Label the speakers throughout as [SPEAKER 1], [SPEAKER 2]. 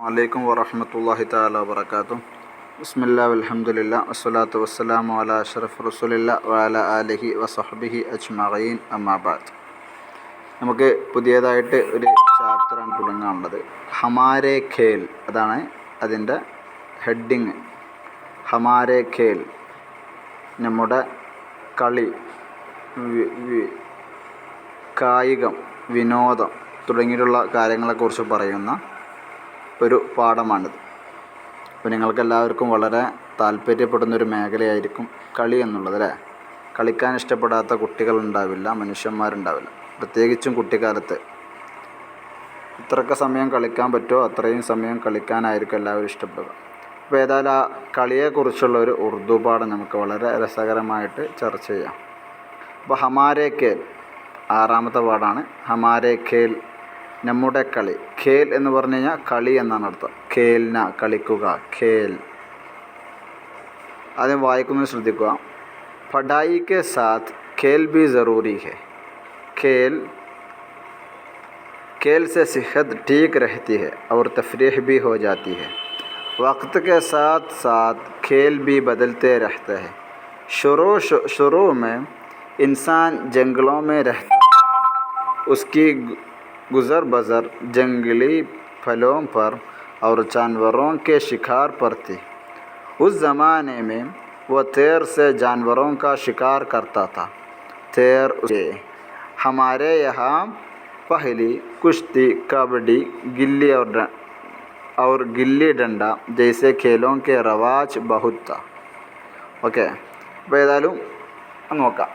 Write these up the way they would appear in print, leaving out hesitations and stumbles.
[SPEAKER 1] വലൈക്കും വറഹ്മത്തുള്ളാഹി തആല വബറകാതുഹു. ബിസ്മില്ലാഹി വൽഹംദുലില്ലാഹി വസ്സലാത്തു വസ്സലാമു അലാ അഷ്റഫി റസൂലില്ലാഹി വഅലാ ആലിഹി വസഹ്ബിഹി അജ്മഈൻ അമ്മാ ബഅദ്. നമുക്ക് പുതിയതായിട്ട് ഒരു ചാപ്റ്ററാണ് തുടങ്ങാനുള്ളത്. ഹമാരെ ഖേൽ, അതാണ് അതിൻ്റെ ഹെഡിങ്. ഹമാരെ ഖേൽ, നമ്മുടെ കളി, കായികം, വിനോദം തുടങ്ങിയിട്ടുള്ള കാര്യങ്ങളെക്കുറിച്ച് പറയുന്ന ഒരു പാഠമാണിത്. അപ്പോൾ നിങ്ങൾക്കെല്ലാവർക്കും വളരെ താല്പര്യപ്പെടുന്നൊരു മേഖലയായിരിക്കും കളി എന്നുള്ളത്, അല്ലേ? കളിക്കാൻ ഇഷ്ടപ്പെടാത്ത കുട്ടികളുണ്ടാവില്ല, മനുഷ്യന്മാരുണ്ടാവില്ല. പ്രത്യേകിച്ചും കുട്ടിക്കാലത്ത് ഇത്രയൊക്കെ സമയം കളിക്കാൻ പറ്റുമോ അത്രയും സമയം കളിക്കാനായിരിക്കും എല്ലാവരും ഇഷ്ടപ്പെടുക. അപ്പോൾ ഏതായാലും ആ കളിയെക്കുറിച്ചുള്ള ഒരു ഉറുദു പാഠം നമുക്ക് വളരെ രസകരമായിട്ട് ചർച്ച ചെയ്യാം. അപ്പോൾ ഹമാരെ ഖേൽ ആറാമത്തെ പാഠമാണ്. ഹമാരെ ഖേൽ, നമ്മുടെ കളി. ഖേൽ എന്ന് പറഞ്ഞു കഴിഞ്ഞാൽ കളി എന്നാണ് അർത്ഥം. ഖേൽന, കളിക്കുക, ഖേൽ. ആദ്യം വായിക്കുന്നത് ശ്രദ്ധിക്കുക. പഠായി കെ സാത്ത് ഖേൽ ഭി ജറൂരി ഹെ. ഖേൽ खेल से सेहत ठीक रहती है और तफरीह भी हो जाती है. वक्त के साथ साथ खेल भी बदलते रहते हैं. शुरू में इंसान जंगलों में रहता, उसकी गुज़र बसर जंगली फलों पर और जानवरों के शिकार पर थी. उस ज़माने में वह तैर से जानवरों का शिकार करता था. तैर हमारे यहाँ पहली कुश्ती, कबड्डी, गिल्ली और गिल्ली डंडा जैसे खेलों के रवाज बहुत था. ഓക്കെ, അപ്പോൾ ഏതായാലും നോക്കാം.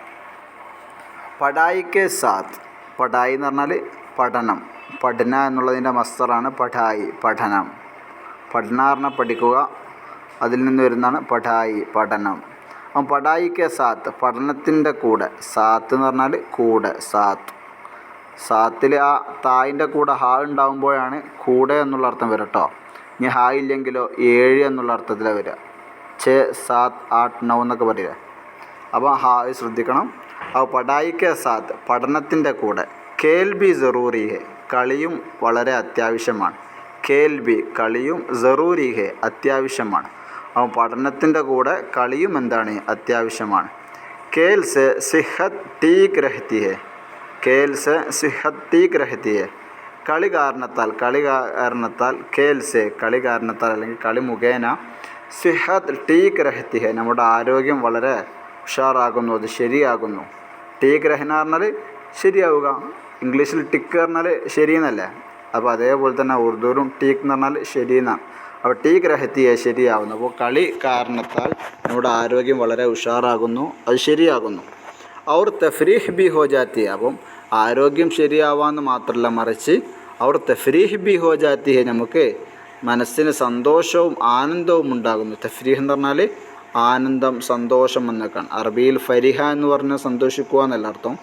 [SPEAKER 1] പഠായിക്ക് സാത്ത്. പഠായി എന്ന് പറഞ്ഞാൽ പഠനം. പഠന എന്നുള്ളതിൻ്റെ മസ്തറാണ് പഠായി, പഠനം. പഠന പറഞ്ഞാൽ പഠിക്കുക, അതിൽ നിന്ന് വരുന്നതാണ് പഠായി, പഠനം. അപ്പം പഠായിക്ക് സാത്ത്, പഠനത്തിൻ്റെ കൂടെ. സാത്ത് എന്ന് പറഞ്ഞാൽ കൂടെ, സാത്ത്. സാത്തിൽ ആ തായിൻ്റെ കൂടെ ഹാ ഉണ്ടാകുമ്പോഴാണ് കൂടെ എന്നുള്ള അർത്ഥം വരിക കേട്ടോ. ഇനി ഹാ ഇല്ലെങ്കിലോ 7 എന്നുള്ള അർത്ഥത്തിലാണ് വരിക. 6, 7, 8, 9 എന്നൊക്കെ പറയുക. അപ്പോൾ ഹാ ശ്രദ്ധിക്കണം. അപ്പോൾ പഠായിക്ക് സാത്ത്, പഠനത്തിൻ്റെ കൂടെ. ഖേൽ ബി ജറൂരി ഹെ, കളിയും വളരെ അത്യാവശ്യമാണ്. ഖേൽ ബി, കളിയും, ജറൂരി ഹെ, അത്യാവശ്യമാണ്. അപ്പോൾ പഠനത്തിൻ്റെ കൂടെ കളിയും എന്താണ്? അത്യാവശ്യമാണ്. ഖേൽ സെ സിഹത്ത് ടീക്ക് രഹത്തി ഹെ. ഖേൽ സെ സിഹത്ത് ടീക്ക് രഹത്തി ഹെ, കളി കാരണത്താൽ. ഖേൽ സെ, കളി കാരണത്താൽ അല്ലെങ്കിൽ കളി മുഖേന. സിഹത്ത് ടീക്ക് രഹത്തി ഹെ, നമ്മുടെ ആരോഗ്യം വളരെ ഉഷാറാകുന്നു, അത് ശരിയാകുന്നു. ടീക്ക് രഹന പറഞ്ഞാൽ ശരിയാവുക. ഇംഗ്ലീഷിൽ ടിക്ക് പറഞ്ഞാൽ ശരിയെന്നല്ലേ? അപ്പോൾ അതേപോലെ തന്നെ ഉറുദുവിലും ടീക്ക് എന്ന് പറഞ്ഞാൽ ശരിയെന്നാണ്. അപ്പോൾ ടീക്ക് രഹത്തി ഹെ, ശരിയാവുന്നു. അപ്പോൾ കളി കാരണത്താൽ നമ്മുടെ ആരോഗ്യം വളരെ ഉഷാറാകുന്നു, അത് ശരിയാകുന്നു. അവർ തഫ്രീഹ് ബി ഹോ ജാത്തി ഹെ, അപ്പം ആരോഗ്യം ശരിയാവാമെന്ന് മാത്രമല്ല, മറിച്ച് അവർ തഫ്രീഹ് ബി ഹോ ജാത്തി ഹെ, നമുക്ക് മനസ്സിന് സന്തോഷവും ആനന്ദവും ഉണ്ടാകുന്നു. തഫ്രീഹ് എന്ന് പറഞ്ഞാൽ ആനന്ദം, സന്തോഷം എന്നൊക്കെയാണ്. അറബിയിൽ ഫരിഹ എന്ന് പറഞ്ഞാൽ സന്തോഷിക്കുക എന്നല്ല അർത്ഥം.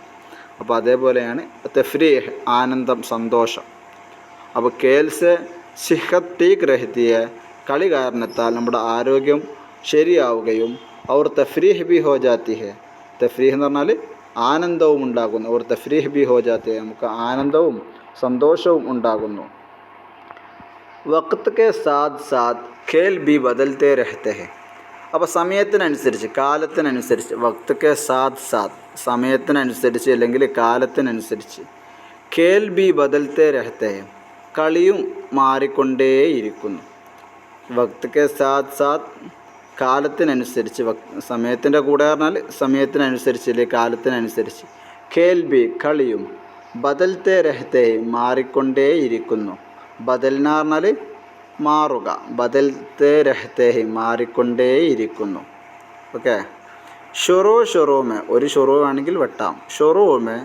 [SPEAKER 1] അപ്പോൾ അതേപോലെയാണ് തഫ്രീഹ്, ആനന്ദം, സന്തോഷം. അപ്പോൾ ഖേൽ സെ സിഹത്ത് ടീക്ക് രഹത്തി ഹെ, കളി കാരണത്താൽ നമ്മുടെ ആരോഗ്യം ശരിയാവുകയും. അവർ തഫ്രീഹ് ബി ഹോ ജാത്തി ഹെ, തഫ്രീഹ് എന്ന് പറഞ്ഞാൽ ആനന്ദവും ഉണ്ടാകുന്നു. അവർ തഫ്രീഹ് ബി ഹോ ജാത്തി ഹെ, നമുക്ക് ആനന്ദവും സന്തോഷവും ഉണ്ടാകുന്നു. വഖ്ത് കെ സാത്ത് സാത്ത് ഖേൽ ബി ബദൽത്തെ രഹത്തെ ഹെ. അപ്പോൾ സമയത്തിനനുസരിച്ച്, കാലത്തിനനുസരിച്ച്. വഖ്ത് കെ സാത്ത് സാത്ത്, സമയത്തിനനുസരിച്ച് അല്ലെങ്കിൽ കാലത്തിനനുസരിച്ച്. ഖേൽ ബി ബദൽത്തെ രഹത്തെ ഹെ, കളിയും മാറിക്കൊണ്ടേയിരിക്കുന്നു. വഖ്ത് കെ സാത്ത് സാത്ത്, കാലത്തിനനുസരിച്ച്. സമയത്തിൻ്റെ കൂടെ പറഞ്ഞാൽ സമയത്തിനനുസരിച്ച് അല്ലെങ്കിൽ കാലത്തിനനുസരിച്ച്. ഖേൽ ബി, കളിയും. ബദൽത്തെ രഹത്തെ ഹെ, മാറിക്കൊണ്ടേയിരിക്കുന്നു. ബദൽന പറഞ്ഞാൽ മാറുക. ബദൽത്തെ രഹത്തെ ഹെ, മാറിക്കൊണ്ടേയിരിക്കുന്നു. ഓക്കെ. ഷുറൂമെ, ഒരു ഷുറൂ ആണെങ്കിൽ വെട്ടാം. ഷുറൂമെ,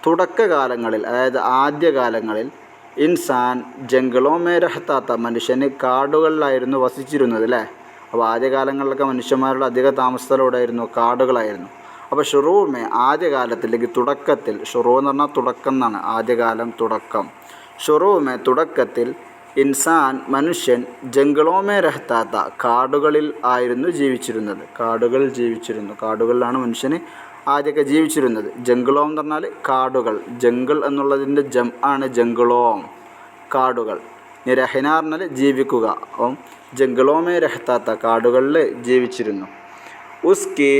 [SPEAKER 1] തുടക്കകാലങ്ങളിൽ, അതായത് ആദ്യകാലങ്ങളിൽ. ഇൻസാൻ ജംഗളോമേ രഹത്താത്ത, മനുഷ്യന് കാടുകളിലായിരുന്നു വസിച്ചിരുന്നത്, അല്ലേ? അപ്പോൾ ആദ്യകാലങ്ങളിലൊക്കെ മനുഷ്യന്മാരുടെ അധിക താമസസ്ഥലമായിരുന്നു കാടുകളായിരുന്നു. അപ്പോൾ ഷുറൂമെ, ആദ്യകാലത്തിൽ അല്ലെങ്കിൽ തുടക്കത്തിൽ. ഷുറൂ എന്ന് പറഞ്ഞാൽ തുടക്കം എന്നാണ്, ആദ്യകാലം, തുടക്കം. ഷുറൂമെ, തുടക്കത്തിൽ. ഇൻസാൻ, മനുഷ്യൻ. ജംഗളോമേ രഹത്താത്ത, കാടുകളിൽ ആയിരുന്നു ജീവിച്ചിരുന്നത്. കാടുകളിൽ ജീവിച്ചിരുന്നു. കാടുകളിലാണ് മനുഷ്യന് ആദ്യമൊക്കെ ജീവിച്ചിരുന്നത്. ജംഗളോം എന്ന് പറഞ്ഞാൽ കാടുകൾ. ജംഗിൾ എന്നുള്ളതിൻ്റെ ജം ആണ് ജംഗളോം, കാടുകൾ. രഹന പറഞ്ഞാൽ ജീവിക്കുക. അപ്പം ജംഗളോമേ രഹത്താത്ത കാടുകളിൽ ജീവിച്ചിരുന്നു. उसकी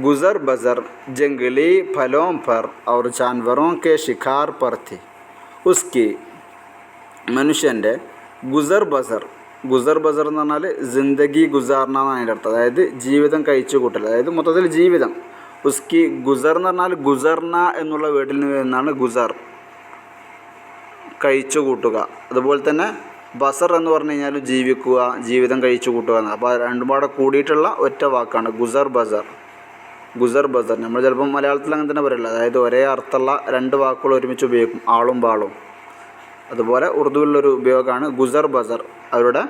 [SPEAKER 1] गुज़र बज़र जंगली फलों पर और जानवरों के शिकार पर थी. उसकी മനുഷ്യൻ്റെ ഗുസർ ബസർ, ഗുസർ ബസർ എന്ന് പറഞ്ഞാൽ ജിന്ദഗി ഗുസാർന എന്നാണ് അതിൻ്റെ അർത്ഥം. അതായത് ജീവിതം കഴിച്ചു കൂട്ടൽ, അതായത് മൊത്തത്തിൽ ജീവിതം. ഉസ്കി ഗുസർ എന്ന് പറഞ്ഞാൽ ഗുസർന എന്നുള്ള വീട്ടിൽ നിന്ന് വരുന്നതാണ് ഗുസർ, കഴിച്ചു കൂട്ടുക. അതുപോലെ തന്നെ ബസർ എന്ന് പറഞ്ഞു കഴിഞ്ഞാൽ ജീവിക്കുക, ജീവിതം കഴിച്ചു കൂട്ടുക എന്ന്. അപ്പോൾ രണ്ടും പാടെ കൂടിയിട്ടുള്ള ഒറ്റ വാക്കാണ് ഗുസർ ബസർ. ഗുസർ ബസർ നമ്മൾ ചിലപ്പം മലയാളത്തിൽ അങ്ങനെ തന്നെ പറയില്ല, അതായത് ഒരേ അർത്ഥമുള്ള രണ്ട് വാക്കുകൾ ഒരുമിച്ച് ഉപയോഗിക്കും, ആളും ബാളും. അതുപോലെ ഉറുദുവിലുള്ളൊരു ഉപയോഗമാണ് ഗുസർ ബസർ, അവരുടെ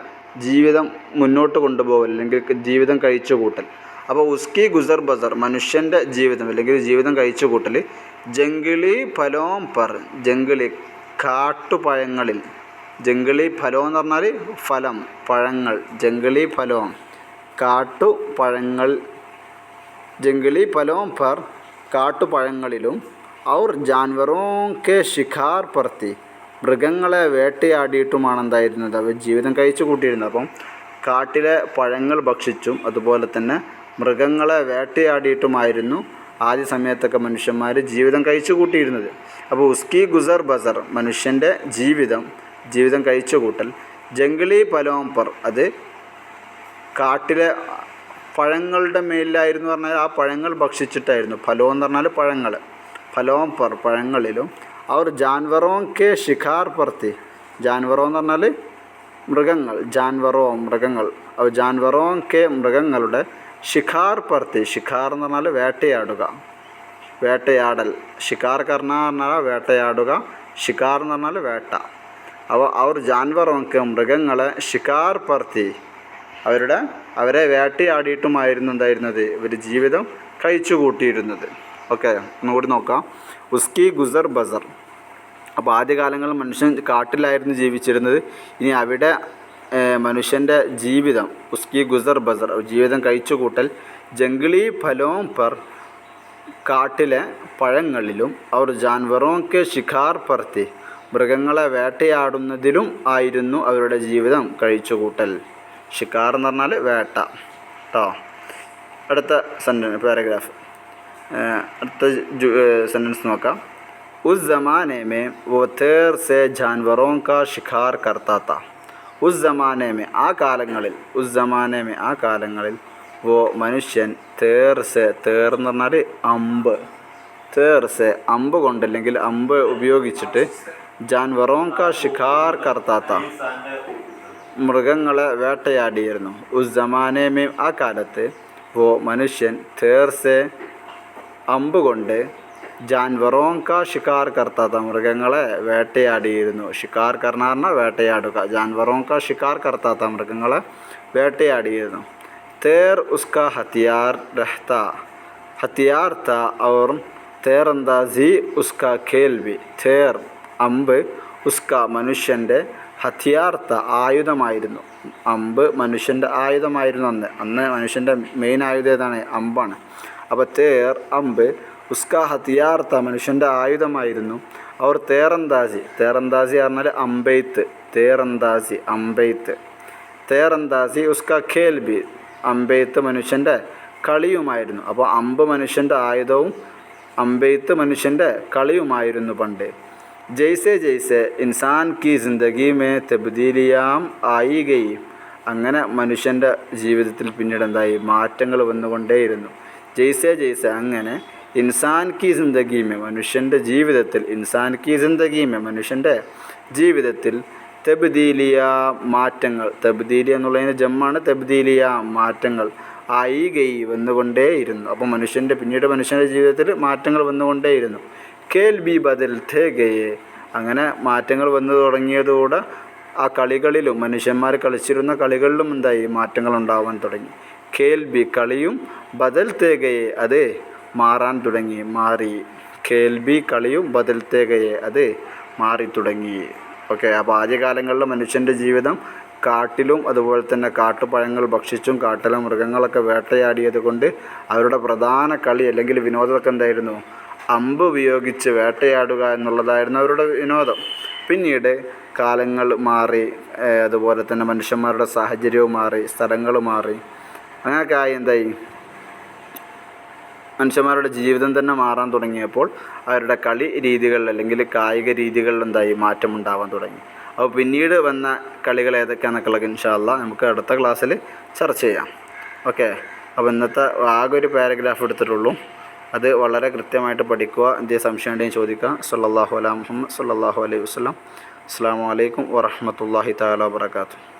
[SPEAKER 1] ജീവിതം മുന്നോട്ട് കൊണ്ടുപോകൽ അല്ലെങ്കിൽ ജീവിതം കഴിച്ചു കൂട്ടൽ. അപ്പോൾ ഉസ്കി ഗുസർ ബസർ മനുഷ്യൻ്റെ ജീവിതം അല്ലെങ്കിൽ ജീവിതം കഴിച്ചു കൂട്ടൽ ജംഗിളി ഫലോം പർ, ജംഗിളി കാട്ടുപഴങ്ങളിൽ, ജംഗിളി ഫലം എന്ന് പറഞ്ഞാൽ ഫലം, പഴങ്ങൾ, ജംഗിളി ഫലോം കാട്ടുപഴങ്ങൾ, ജംഗിളി ഫലോം പർ കാട്ടുപഴങ്ങളിലും, ഔർ ജാൻവറോം കെ ശിഖാർ പർത്തി മൃഗങ്ങളെ വേട്ടയാടിയിട്ടുമാണ് എന്തായിരുന്നത് അവർ ജീവിതം കഴിച്ചു കൂട്ടിയിരുന്നത്. അപ്പം കാട്ടിലെ പഴങ്ങൾ ഭക്ഷിച്ചും അതുപോലെ തന്നെ മൃഗങ്ങളെ വേട്ടയാടിയിട്ടുമായിരുന്നു ആദ്യ സമയത്തൊക്കെ മനുഷ്യന്മാർ ജീവിതം കഴിച്ചു കൂട്ടിയിരുന്നത്. അപ്പോൾ ഉസ്കി ഗുസർ ബസർ മനുഷ്യൻ്റെ ജീവിതം കഴിച്ചു കൂട്ടൽ, ജംഗിളി ഫലോം പർ അത് കാട്ടിലെ പഴങ്ങളുടെ മേലിലായിരുന്നു പറഞ്ഞാൽ ആ പഴങ്ങൾ ഭക്ഷിച്ചിട്ടായിരുന്നു. ഫലോ എന്ന് പറഞ്ഞാൽ പഴങ്ങൾ, ഫലോം പർ പഴങ്ങളിലും, അവർ ജാൻവറോം കെ ശിഖാർ പർത്തി, ജാൻവറോ എന്ന് പറഞ്ഞാൽ മൃഗങ്ങൾ, ജാൻവറോ മൃഗങ്ങൾ, അവർ ജാൻവറോം കെ മൃഗങ്ങളുടെ ശിഖാർ പർത്തി, ശിഖാർ എന്ന് പറഞ്ഞാൽ വേട്ടയാടുക, വേട്ടയാടൽ, ശിഖാർ കർണ പറഞ്ഞാൽ വേട്ടയാടുക, ശിഖാർ എന്ന് പറഞ്ഞാൽ വേട്ട. അവർ ജാൻവറോം കെ മൃഗങ്ങളെ ശിഖാർ പർത്തി അവരെ വേട്ടയാടിയിട്ടുമായിരുന്നു എന്തായിരുന്നത് ഇവർ ജീവിതം കഴിച്ചു കൂട്ടിയിരുന്നത്. ഓക്കെ, ഒന്നുകൂടി നോക്കാം. ഉസ്കി ഗുസർ ബസർ, അപ്പോൾ ആദ്യകാലങ്ങളിൽ മനുഷ്യൻ കാട്ടിലായിരുന്നു ജീവിച്ചിരുന്നത്. ഇനി അവിടെ മനുഷ്യൻ്റെ ജീവിതം ഉസ്കി ഗുസർ ബസർ ജീവിതം കഴിച്ചു കൂട്ടൽ ജംഗിളി ഫലോം പർ കാട്ടിലെ പഴങ്ങളിലും, അവർ ജാൻവറോം കെ ശിഖാർ പർത്തി മൃഗങ്ങളെ വേട്ടയാടുന്നതിലും ആയിരുന്നു അവരുടെ ജീവിതം കഴിച്ചു കൂട്ടൽ. ഷിക്കാർ എന്ന് പറഞ്ഞാൽ വേട്ട കേട്ടോ. അടുത്ത പാരഗ്രാഫ്, അടുത്ത സെൻറ്റൻസ് നോക്കാം. ഉസ് ജമാനെ മേ वो തേർ സെ ജാൻവറോं का शिकार करता था. ഉസ് ജമാനെ മേ ആ കാലങ്ങളിൽ, ഉസ് ജമാനെ മേ ആ കാലങ്ങളിൽ, वो മനുഷ്യൻ തേർ സെ, തേർ എന്ന് പറഞ്ഞാൽ അമ്പ്, തേർ സെ അമ്പ് കൊണ്ടല്ലെങ്കിൽ അമ്പ് ഉപയോഗിച്ചിട്ട് ജാൻവറോं का शिकार करता था മൃഗങ്ങളെ വേട്ടയാടിയിരുന്നു. ഉസ് ജമാനെ മേ ആ കാലത്ത്, वो മനുഷ്യൻ തേർ സെ അമ്പ് കൊണ്ട് ജാൻവറോं का शिकार करता था മൃഗങ്ങളെ വേട്ടയാടിയിരുന്നു. ഷിക്കാർ കർണ പറഞ്ഞാൽ വേട്ടയാടുക, ജാൻവറോं का शिकार करता था മൃഗങ്ങളെ വേട്ടയാടിയിരുന്നു. തേർ ഉസ്കാ ഹത്തിയാർ रहता, ഹത്തിയാർ था और തേറന്താസി ഉസ്കാ ഖേൽ भी. തേർ അമ്പ്, ഉസ്ക മനുഷ്യൻ്റെ, ഹത്തിയാർത്ത ആയുധമായിരുന്നു. അമ്പ് മനുഷ്യൻ്റെ ആയുധമായിരുന്നു. അന്ന് മനുഷ്യൻ്റെ മെയിൻ ആയുധം ഏതാണ്? അമ്പാണ്. അപ്പോൾ തേർ അമ്പ്, ഉസ്ക ഹത്തിയാർത്ത മനുഷ്യൻ്റെ ആയുധമായിരുന്നു. അവർ തേറന്താസി, തേറന്താസി പറഞ്ഞാൽ അമ്പെയ്ത്ത്, തേറന്താസി അമ്പെയ്ത്ത്, തേറന്താസി ഉസ്ക ഖേൽ ബി അമ്പെയ്ത്ത് മനുഷ്യൻ്റെ കളിയുമായിരുന്നു. അപ്പോൾ അമ്പ് മനുഷ്യൻ്റെ ആയുധവും അമ്പെയ്ത്ത് മനുഷ്യൻ്റെ കളിയുമായിരുന്നു പണ്ട്. ജയ്സെ ജയ്സെ ഇൻസാൻ കി ജിന്ദഗി മേ തബ്ദീലിയാം ആയി ഗയി, അങ്ങനെ മനുഷ്യൻ്റെ ജീവിതത്തിൽ പിന്നീട് എന്തായി മാറ്റങ്ങൾ വന്നുകൊണ്ടേയിരുന്നു. ജയ്സെ ജയ്സെ അങ്ങനെ, ഇൻസാൻ കി ജിന്ദഗി മേ മനുഷ്യൻ്റെ ജീവിതത്തിൽ, ഇൻസാൻ കി ജിന്ദഗി മേ മനുഷ്യൻ്റെ ജീവിതത്തിൽ, തബ്ദീലിയ മാറ്റങ്ങൾ, തബ്ദീലി എന്നുള്ളതിന് ജമ്മാണ് തബ്ദീലിയ മാറ്റങ്ങൾ, ആയി ഗയി വന്നുകൊണ്ടേയിരുന്നു. അപ്പോൾ പിന്നീട് മനുഷ്യൻ്റെ ജീവിതത്തിൽ മാറ്റങ്ങൾ വന്നുകൊണ്ടേയിരുന്നു. കേൽ ബി ബദൽത്തെ ഗയെ, അങ്ങനെ മാറ്റങ്ങൾ വന്നു തുടങ്ങിയതോടെ ആ കളികളിലും മനുഷ്യന്മാർ കളിച്ചിരുന്ന കളികളിലും എന്തായി മാറ്റങ്ങൾ ഉണ്ടാവാൻ തുടങ്ങി. കേൽ ബി കളിയും, ബദൽത്തെ ഗയെ അത് മാറാൻ തുടങ്ങി, മാറി. കേൽ ബി കളിയും, ബദൽത്തെ ഗയെ അത് മാറി തുടങ്ങി. ഓക്കെ, അപ്പോൾ ആദ്യകാലങ്ങളിൽ മനുഷ്യൻ്റെ ജീവിതം കാട്ടിലും അതുപോലെ തന്നെ കാട്ടുപഴങ്ങൾ ഭക്ഷിച്ചും കാട്ടിലെ മൃഗങ്ങളൊക്കെ വേട്ടയാടിയത് കൊണ്ട് അവരുടെ പ്രധാന കളി അല്ലെങ്കിൽ വിനോദമൊക്കെ എന്തായിരുന്നു? അമ്പ് ഉപയോഗിച്ച് വേട്ടയാടുക എന്നുള്ളതായിരുന്നു അവരുടെ വിനോദം. പിന്നീട് കാലങ്ങൾ മാറി, അതുപോലെ തന്നെ മനുഷ്യന്മാരുടെ സാഹചര്യവും മാറി, സ്ഥലങ്ങൾ മാറി, അങ്ങനെയൊക്കെ ആയി എന്തായി, മനുഷ്യന്മാരുടെ ജീവിതം തന്നെ മാറാൻ തുടങ്ങിയപ്പോൾ അവരുടെ കളി രീതികളിൽ അല്ലെങ്കിൽ കായിക രീതികളിൽ എന്തായി മാറ്റമുണ്ടാവാൻ തുടങ്ങി. അപ്പോൾ പിന്നീട് വന്ന കളികൾ ഏതൊക്കെയാണെന്നൊക്കെ ഇൻഷാ അല്ലാഹ് നമുക്ക് അടുത്ത ക്ലാസ്സിൽ ചർച്ച ചെയ്യാം. ഓക്കെ. അപ്പോൾ ഇന്നത്തെ ആകെ ഒരു പാരഗ്രാഫ് എടുത്തിട്ടുള്ളൂ. അത് വളരെ കൃത്യമായിട്ട് പഠിക്കുക. എന്തെങ്കിലും സംശയം ഉണ്ടെങ്കിൽ ചോദിക്കുക. സല്ലല്ലാഹു അലാ മുഹമ്മദ് സല്ലല്ലാഹു അലൈഹി വസല്ലം. അസ്സലാമു അലൈക്കും വറഹ്മത്തുള്ളാഹി തആല വബറകാതുഹു.